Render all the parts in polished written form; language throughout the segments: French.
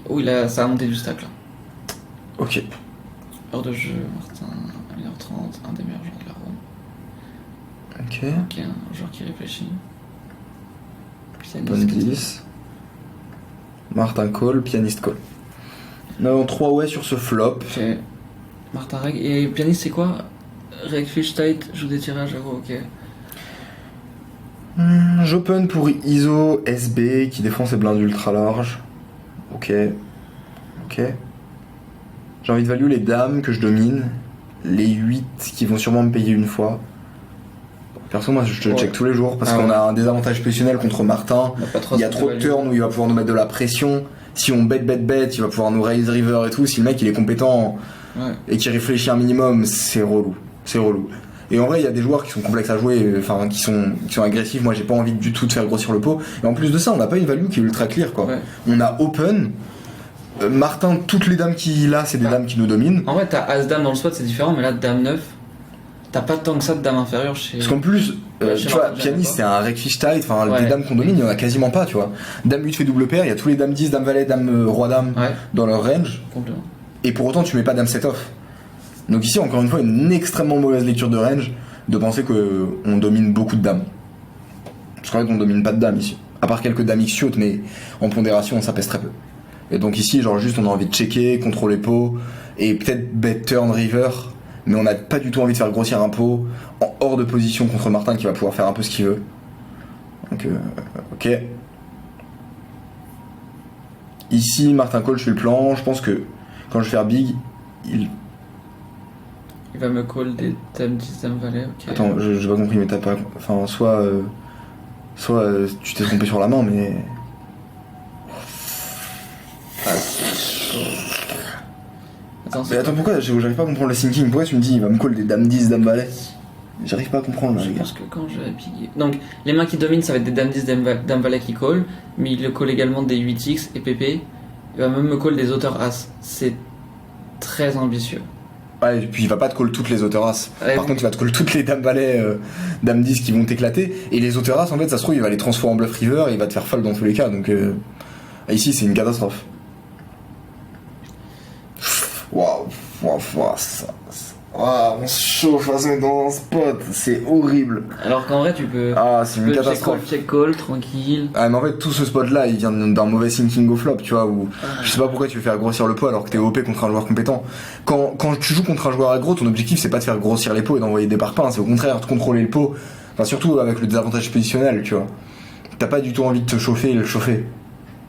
Oh, ça a monté du stack là. Ok. Heure de jeu, Martin, 1h30, un des meilleurs joueurs de la ronde. Ok. Ok, un joueur qui réfléchit. Bonne 10. Martin call, pianiste call. On a 3 ouais sur ce flop. Ok. Martin Reg. Et pianiste, c'est quoi? Reg Fish Tight, joue des tirages, ok. J'open pour ISO SB qui défend ses blindes ultra larges. Ok. Ok. J'ai envie de value les dames que je domine. Les 8 qui vont sûrement me payer une fois. Perso, moi je te check tous les jours parce qu'on a un désavantage positionnel contre Martin. Il y a trop de turns où il va pouvoir nous mettre de la pression. Si on bet, il va pouvoir nous raise river et tout. Si le mec il est compétent et qu'il réfléchit un minimum, c'est relou. C'est relou. Et en vrai, il y a des joueurs qui sont complexes à jouer, enfin qui sont agressifs. Moi, j'ai pas envie du tout de faire grossir le pot. Et en plus de ça, on n'a pas une value qui est ultra clear, quoi. Ouais. On a open. Martin, toutes les dames qu'il a, c'est des dames qui nous dominent. En vrai, t'as As-Dame dans le spot, c'est différent, mais là, Dame 9, t'as pas tant que ça de dames inférieures chez. Parce qu'en plus, tu vois, pianiste, c'est un reg fish tight, enfin, des dames qu'on domine, il y en a quasiment pas, tu vois. Dame 8 fait double paire, il y a tous les dames 10, dame valet, dame roi dame dans leur range. Complètement. Et pour autant, tu mets pas dame set off. Donc ici, encore une fois, une extrêmement mauvaise lecture de range de penser qu'on domine beaucoup de dames. Parce qu'en fait, on domine pas de dames ici. À part quelques dames X-shoot, mais en pondération, ça pèse très peu. Et donc ici, genre juste, on a envie de checker, contrôler pot, et peut-être bet turn river, mais on n'a pas du tout envie de faire grossir un pot en hors de position contre Martin qui va pouvoir faire un peu ce qu'il veut. Donc, ok. Ici, Martin call, je fais le plan. Je pense que quand je vais faire big, il va me call des dames 10, dame valet, ok. Attends, j'ai pas compris, mais t'as pas. Enfin, soit tu t'es trompé sur la main, mais. Attends, pourquoi j'arrive pas à comprendre le thinking? Pourquoi tu me dis il va me call des dames 10, dame valet? J'arrive pas à comprendre là, les gars. Parce que quand je vais biguer. Donc, les mains qui dominent, ça va être des dames 10, dame valet qui call, mais il le call également des 8x et PP. Il va même me call des auteurs as. C'est très ambitieux. Ouais, et puis il va pas te call toutes les auteurs as. Par contre, il va te call toutes les dames valet, dames 10 qui vont t'éclater. Et les auteurs as, en fait, ça se trouve, il va les transformer en bluff river et il va te faire fold dans tous les cas. Donc, ici, c'est une catastrophe. Waouh, ça. On se chauffe à se mettre dans un spot, c'est horrible. Alors qu'en vrai, tu peux. C'est une catastrophe. Check call, tranquille. Mais en fait, tout ce spot là, il vient d'un mauvais thinking au flop, tu vois. Où je sais pas pourquoi tu veux faire grossir le pot alors que t'es OP contre un joueur compétent. Quand tu joues contre un joueur aggro, ton objectif c'est pas de faire grossir les pots et d'envoyer des parpaings, c'est au contraire de contrôler le pot. Enfin, surtout avec le désavantage positionnel, tu vois. T'as pas du tout envie de te chauffer et le chauffer.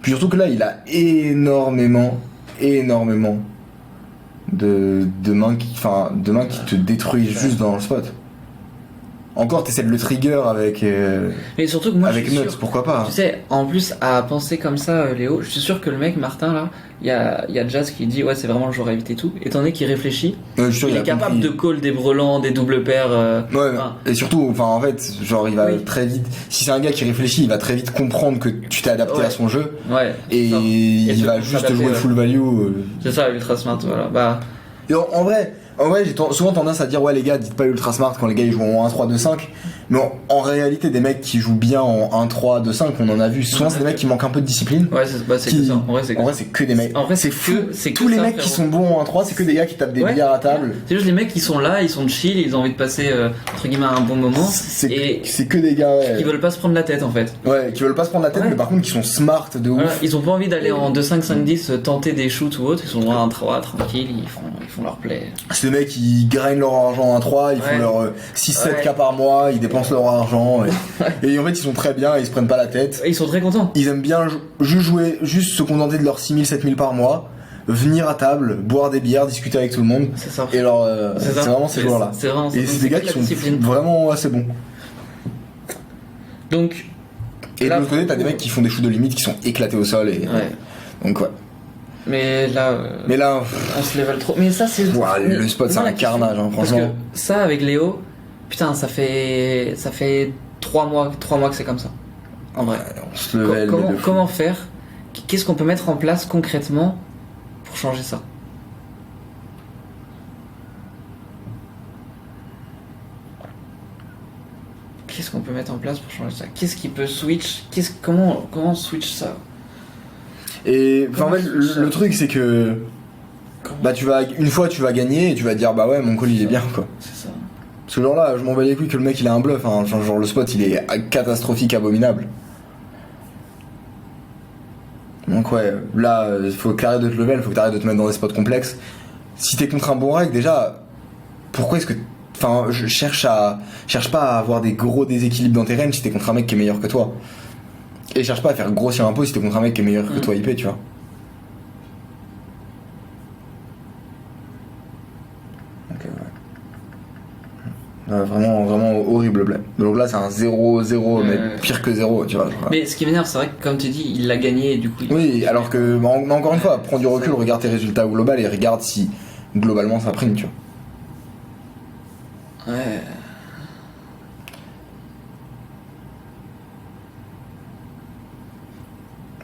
Puis surtout que là, il a énormément de mains qui te détruisent juste dans le spot. Encore t'essaies de le trigger avec mais surtout que moi avec Nuts, pourquoi pas. Tu sais, en plus à penser comme ça, Léo, je suis sûr que le mec Martin là, il y a Jazz qui dit ouais c'est vraiment le joueur à éviter tout, étant donné qu'il réfléchit, il est capable de call des brelans, des doubles paires. Et surtout, en fait, genre il va très vite. Si c'est un gars qui réfléchit, il va très vite comprendre que tu t'es adapté à son jeu. Et il va juste jouer full value. C'est ça, ultra smart, voilà. Et en vrai, j'ai souvent tendance à dire ouais les gars, dites pas ultra smart quand les gars ils jouent en 1-3, 2-5. Mais en réalité, des mecs qui jouent bien en 1-3, 2-5, on en a vu. Souvent, c'est des mecs qui manquent un peu de discipline. Ouais, c'est que ça. En vrai, c'est que des mecs. En vrai, c'est fou. Tous les mecs qui sont bons en 1-3, c'est que des gars qui tapent des billards à table. C'est juste les mecs qui sont là, ils sont chill, ils ont envie de passer entre guillemets un bon moment. C'est que des gars qui veulent pas se prendre la tête en fait. Ouais, qui veulent pas se prendre la tête, mais par contre qui sont smart de ouf. Ils ont pas envie d'aller en 2-5, 5-10 tenter des shoots ou autre. Ils sont loin en 3, tranquille, ils font leur play. C'est des mecs qui grindent leur argent en 1-3, ils font leur 6-7K par mois, ils dépensent leur argent. Et en fait, ils sont très bien, ils se prennent pas la tête. Ils sont très contents. Ils aiment bien juste se contenter de leurs 6 000, 7 000 par mois, venir à table, boire des bières, discuter avec tout le monde. C'est ça. Et alors, c'est vraiment ces joueurs-là. Et c'est des gars qui sont vraiment assez bons. Donc. Et de l'autre côté, t'as des mecs qui font des shoots de limite qui sont éclatés au sol. Donc, ouais. Mais là, on se level trop. Mais ça, c'est. Le spot, c'est un carnage, franchement. Parce que ça, avec Léo, putain, ça fait 3 mois que c'est comme ça. En vrai. On se level comment faire? Qu'est-ce qu'on peut mettre en place concrètement pour changer ça? Qu'est-ce qu'on peut mettre en place pour changer ça? Qu'est-ce qui peut switch? Comment on switch ça? Et enfin, en fait, le truc c'est que bah une fois tu vas gagner et tu vas te dire bah ouais mon call il est bien quoi. C'est ça. Ce genre là je m'en bats les couilles que le mec il a un bluff, hein. Genre le spot il est catastrophique, abominable. Donc ouais, là il faut que t'arrêtes de te level, faut que t'arrêtes de te mettre dans des spots complexes. Si t'es contre un bon reg déjà, pourquoi est-ce que... Enfin je cherche pas à avoir des gros déséquilibres dans tes ranges si t'es contre un mec qui est meilleur que toi. Et cherche pas à faire grossir un pot si t'es contre un mec qui est meilleur que toi IP, tu vois. Vraiment, vraiment horrible play. Donc là c'est un 0-0 mais pire que 0, tu vois. Mais ce qui m'énerve c'est vrai que comme tu dis il l'a gagné et du coup oui alors que mais encore une fois prends du recul, regarde tes résultats au global et regarde si globalement ça prime, tu vois. Ouais.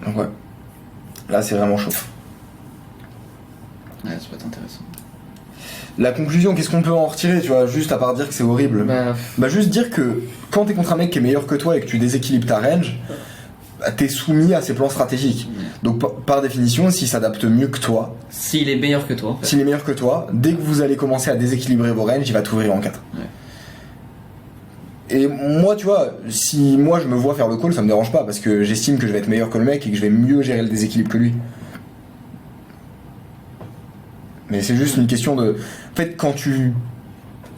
Donc ouais. Là c'est vraiment chaud. Ouais, ça peut être intéressant. La conclusion, qu'est-ce qu'on peut en retirer, tu vois, juste à part dire que c'est horrible. Bah juste dire que quand t'es contre un mec qui est meilleur que toi et que tu déséquilibres ta range, bah, t'es soumis à ses plans stratégiques. Donc par définition, s'il s'adapte mieux que toi, s'il est meilleur que toi, en fait. S'il est meilleur que toi, dès que vous allez commencer à déséquilibrer vos ranges, il va t'ouvrir en 4. Ouais. Et moi, tu vois, si moi je me vois faire le call, ça me dérange pas parce que j'estime que je vais être meilleur que le mec et que je vais mieux gérer le déséquilibre que lui. Mais c'est juste une question de... En fait, quand tu...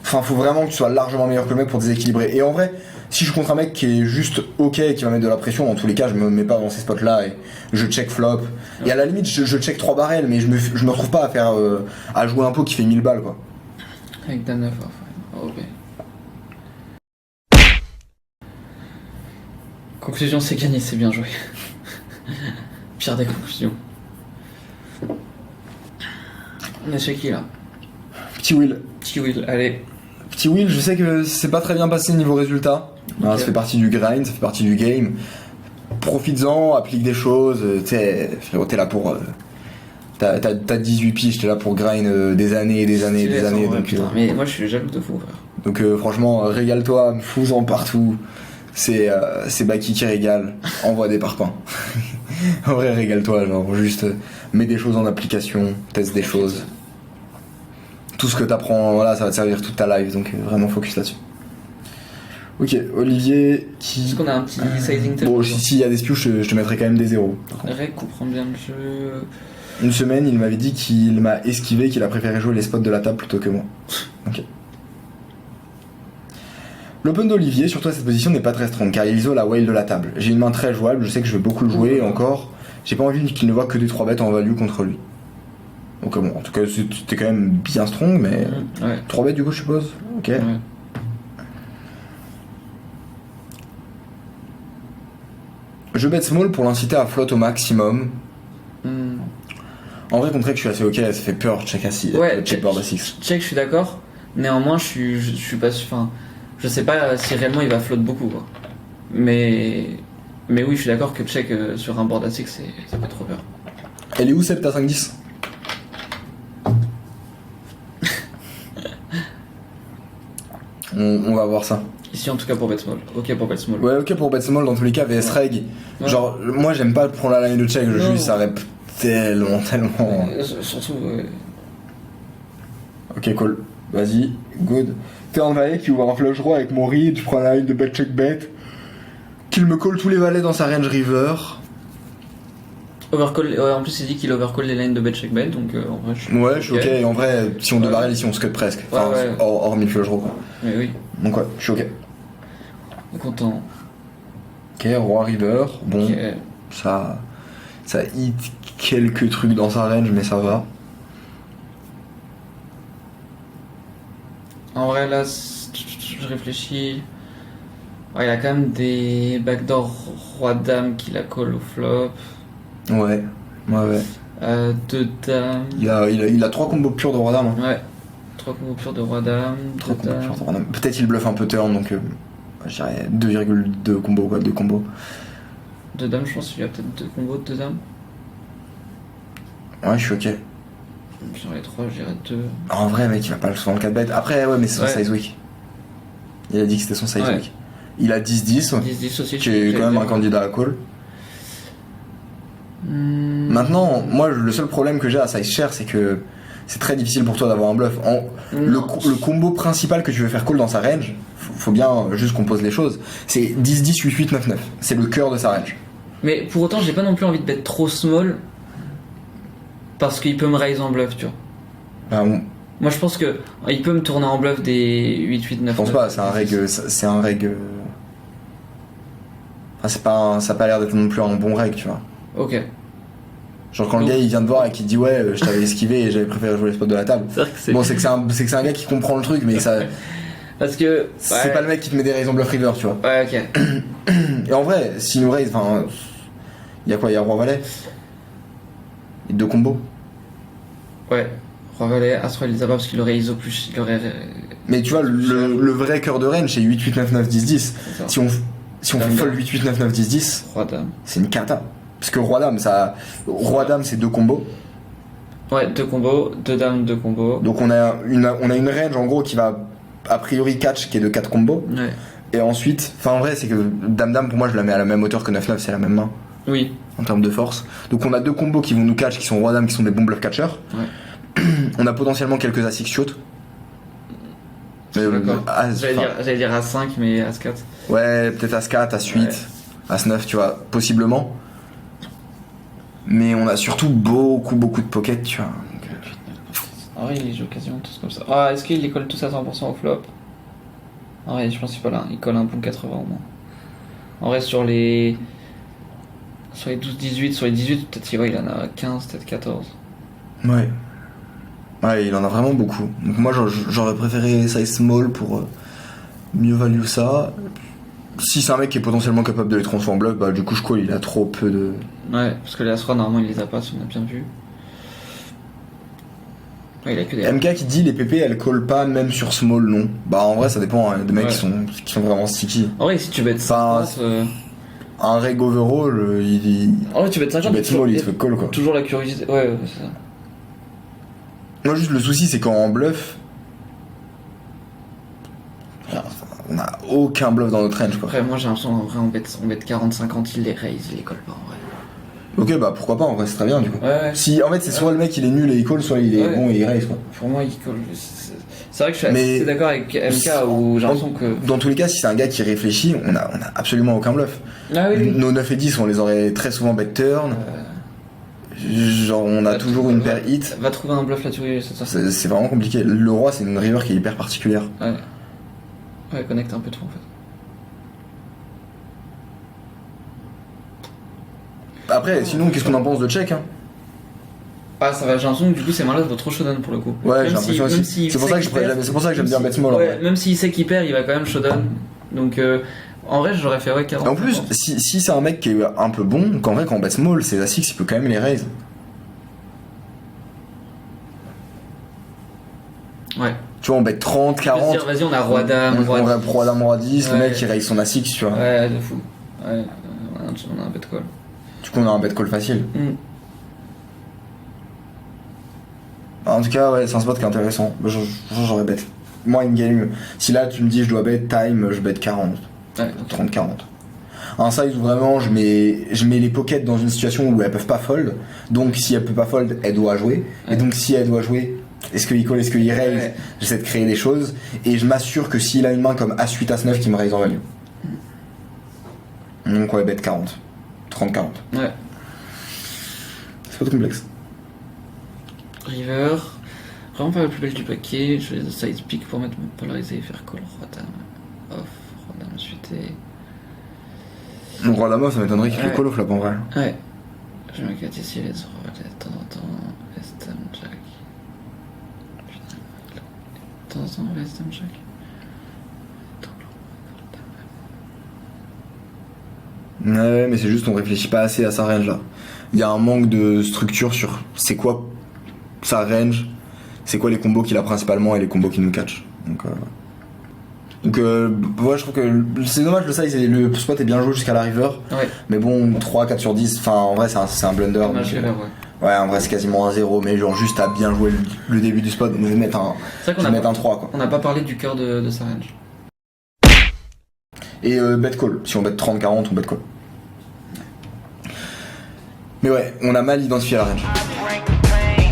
Enfin, faut vraiment que tu sois largement meilleur que le mec pour déséquilibrer. Et en vrai, si je suis contre un mec qui est juste ok et qui va mettre de la pression, dans tous les cas, je me mets pas dans ces spots-là et je check flop. Et à la limite, je check 3 barrels, mais je me retrouve pas à faire... à jouer un pot qui fait 1000 balles, quoi. Avec Dame 9 off, ouais. Conclusion, c'est gagné, c'est bien joué. Pire des conclusions. On est chez qui là? Petit Will. Petit Will, allez. Petit Will, je sais que c'est pas très bien passé niveau résultat. Okay. Ça fait partie du grind, ça fait partie du game. Profites-en, applique des choses. T'es là pour. T'as 18 piges, t'es là pour grind des années et des années et des années. Ouais, donc, putain, mais moi je suis jaloux de fou, frère. Donc franchement, régale-toi, fous-en partout. C'est Baki qui régale, envoie des parpaings. En vrai, régale-toi, genre juste mets des choses en application, teste des choses. Tout ce que t'apprends, voilà, ça va te servir toute ta life, donc vraiment focus là-dessus. Ok, Olivier qui... Est-ce qu'on a un petit sizing table? Bon, s'il y a des spews, je te mettrai quand même des zéros. Rec comprend bien le jeu. Une semaine, il m'avait dit qu'il m'a esquivé, qu'il a préféré jouer les spots de la table plutôt que moi. Ok. L'open d'Olivier, surtout à cette position, n'est pas très strong car il isole la whale de la table. J'ai une main très jouable, je sais que je vais beaucoup le jouer et encore, j'ai pas envie qu'il ne voit que des 3 bêtes en value contre lui. Donc bon, en tout cas c'était quand même bien strong, mais ouais. 3 bêtes du coup je suppose. Ok. Ouais. Je bet small pour l'inciter à flotte au maximum. En vrai contre que je suis assez ok, ça fait peur, check à 6. Ouais, check board à 6. Check, je suis d'accord. Néanmoins je suis pas sûr. Enfin, je sais pas si réellement il va flotte beaucoup quoi. Mais oui, je suis d'accord que check sur un board à 6 ça fait trop peur. Elle est où cette ta 5-10? On va voir ça. Ici en tout cas pour bet small. Ok pour bet small. Ouais, ok pour bet small dans tous les cas, VS Reg. Ouais. Genre, moi j'aime pas prendre la line de check, je juste ça rep tellement. Surtout. Ok, cool. Vas-y, good. T'es en valet qui ouvre un flush draw avec mon read, je prends la line de bet check bet. Qu'il me colle tous les valets dans sa range river. Overcall, ouais, en plus il dit qu'il overcall les lines de bet check bet, donc en vrai je suis. Ouais, je suis ok. Et en vrai, si on barrel ici, on se cut presque. Enfin, ouais. hormis le flush draw quoi. Mais oui. Donc ouais, je suis ok. Content. Ok, roi river. Bon, okay. ça hit quelques trucs dans sa range, mais ça va. En vrai là, je réfléchis. Ouais, il a quand même des backdoor roi dame qui la colle au flop. Ouais. 2 dames. Il a 3 combos purs de roi dame. Hein. Ouais. 3 combos purs de roi dame. 3 combos purs de roi dame. Peut-être il bluffe un peu turn, donc je dirais 2,2 combos quoi, 2 combos. 2 dames, je pense qu'il y a peut-être 2 combos de 2 dames. Ouais, je suis ok. Sur les 3, je dirais 2. En vrai, mec, il va pas le 64 bet. Après, ouais, mais c'est son size weak. Il a dit que c'était son size weak. Il a 10-10. 10-10 aussi. Qui est quand même un candidat à call. Maintenant, moi, le seul problème que j'ai à size share, c'est que c'est très difficile pour toi d'avoir un bluff. Le combo principal que tu veux faire call dans sa range, faut bien juste qu'on pose les choses, c'est 10-10, 8-8, 9-9. C'est le cœur de sa range. Mais pour autant, j'ai pas non plus envie de bet trop small parce qu'il peut me raise en bluff, tu vois. Moi, je pense que il peut me tourner en bluff des 8-8, 9. Je pense pas, c'est un reg. Enfin, c'est pas ça a pas l'air d'être non plus un bon reg, tu vois. Ok. Genre quand le gars il vient te voir et qu'il dit ouais je t'avais esquivé et j'avais préféré jouer les spots de la table. C'est vrai que c'est... Bon c'est que c'est un gars qui comprend le truc mais ça. Parce que c'est pas le mec qui te met des raisons bluff river, tu vois. Ouais, ok. Et en vrai, s'il nous raise, enfin, il y a quoi? Il y a Roi Valet et 2 combos. Ouais. Roi Valet, As-Roi, il les a pas parce qu'il aurait ISO plus. Il aurait. Mais tu vois, le vrai cœur de range c'est 8, 8, 9, 9, 10, 10. Si on fait fold 8, 8, 9, 9, 10, 10, Roi Dame. c'est une cata. Parce que Roi Dame, c'est 2 combos. Ouais, 2 combos, 2 dames, 2 combos. Donc on a une range en gros qui va a priori catch qui est de 4 combos. Ouais. Et ensuite, enfin en vrai c'est que Dame pour moi je la mets à la même hauteur que 9-9, c'est la même main. Oui. En termes de force. Donc on a 2 combos qui vont nous catch, qui sont Roi Dame, qui sont des bons bluff catchers. Ouais. On a potentiellement quelques As-6 shoot. J'allais dire As-5 mais As-4. Ouais, peut-être As-4, As-8, ouais. As-9, tu vois, possiblement. Mais on a surtout beaucoup de pocket, tu vois. En vrai, il joue quasiment tous comme ça. Ah, est-ce qu'il les colle tous à 100% au flop? En vrai, je pense qu'il est pas là. Il colle un bon 80 au moins. En vrai, sur les 12-18, sur les 18, peut-être il en a 15, peut-être 14. Ouais. Ouais, il en a vraiment beaucoup. Donc moi, j'aurais préféré size small pour mieux value ça. Si c'est un mec qui est potentiellement capable de les transformer en bluff, bah du coup je call, il a trop peu de... Ouais, parce que les As-Roi, normalement, il les a pas, si on a bien vu. Ouais, il a que des... MK qui dit les PP elles call pas même sur small, non. Bah en vrai ça dépend, hein, des mecs qui sont vraiment sticky. En vrai, si tu bets 50... Un reg overall, en vrai, tu bets 50, tu bets small, il te fait call quoi. Toujours la curiosité, ouais, c'est ça. Moi juste le souci c'est qu'en bluff... On a aucun bluff dans notre range quoi. Après moi j'ai l'impression en vrai on bet 40-50, il les raise, il les colle pas en vrai. Ok bah pourquoi pas en vrai c'est très bien du coup. Ouais. Si en fait c'est soit le mec il est nul et il call, soit il est bon et il raise quoi. Pour moi il colle. C'est vrai que je suis assez d'accord avec MK où j'ai l'impression que... Dans tous les cas si c'est un gars qui réfléchit, on a absolument aucun bluff. Ah oui. Nos 9 et 10 on les aurait très souvent bet turn. Genre on a toujours une paire hit. Va trouver un bluff là-dessus, c'est ça. C'est vraiment compliqué. Le roi c'est une river qui est hyper particulière. Ouais. Ouais, connecte un peu tout en fait. Après, sinon, qu'est-ce qu'on en pense de check hein? Ah, ça va, j'ai l'impression que du coup, ces mains-là, ça va trop showdown pour le coup. Ouais, j'ai l'impression aussi. C'est pour ça que j'aime bien bet small. Ouais, même s'il sait qu'il perd, il va quand même showdown. Donc, en vrai, j'aurais fait 40. En plus, si c'est un mec qui est un peu bon, qu'en vrai, quand on bet small, ses As-6, il peut quand même les raise. Ouais. Tu vois, on bet 30, 40. Dire, vas-y, on a Roi Dame, Roi Dame, Roi 10, ouais. Le mec il raise son As-6, tu vois. Ouais, de fou. Ouais, on a un bet call. Du coup, on a un bet call facile. En tout cas, ouais, c'est un spot qui est intéressant. J'aurais bet. Moi, in-game, si là tu me dis je dois bet time, je bet 40. Ouais, 30-40. Un size où vraiment je mets les pockets dans une situation où elles peuvent pas fold. Donc si elle peut pas fold, elle doit jouer. Ouais. Et donc si elle doit jouer, est-ce qu'il call, est-ce qu'il raise, ouais. J'essaie de créer des choses. Et je m'assure que s'il a une main comme As-8, As-9 qui me raise en value. Donc ouais, bet 40. 30-40. Ouais. C'est pas trop complexe. River. Vraiment pas la plus belle du paquet. Je vais size pick pour mettre polariser et faire call Roi Dame. Off, Roi Dame suité. Donc Roi Dame, ça m'étonnerait qu'il fait call au flop en vrai. Ouais. Je m'inquiète ici les Rois de temps en temps. West Ham Jack. De temps en temps, West Ham Jack. Ouais, mais c'est juste on réfléchit pas assez à sa range là. Il y a un manque de structure sur c'est quoi sa range, c'est quoi les combos qu'il a principalement et les combos qui nous catch. Donc ouais, je trouve que c'est dommage le size, le spot est bien joué jusqu'à la river. Ouais. Mais bon, 3, 4 sur 10, enfin en vrai c'est un blunder. Dommage, donc, ouais, en vrai c'est quasiment un 0, mais genre juste à bien jouer le début du spot, donc je vais mettre un 3 quoi. On n'a pas parlé du cœur de sa range. Et bet call, si on bet 30-40, on bet call. Mais ouais, on a mal identifié la range.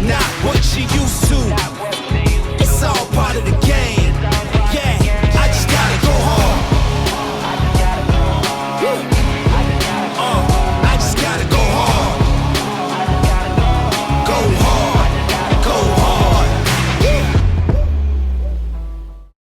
Not what she used to.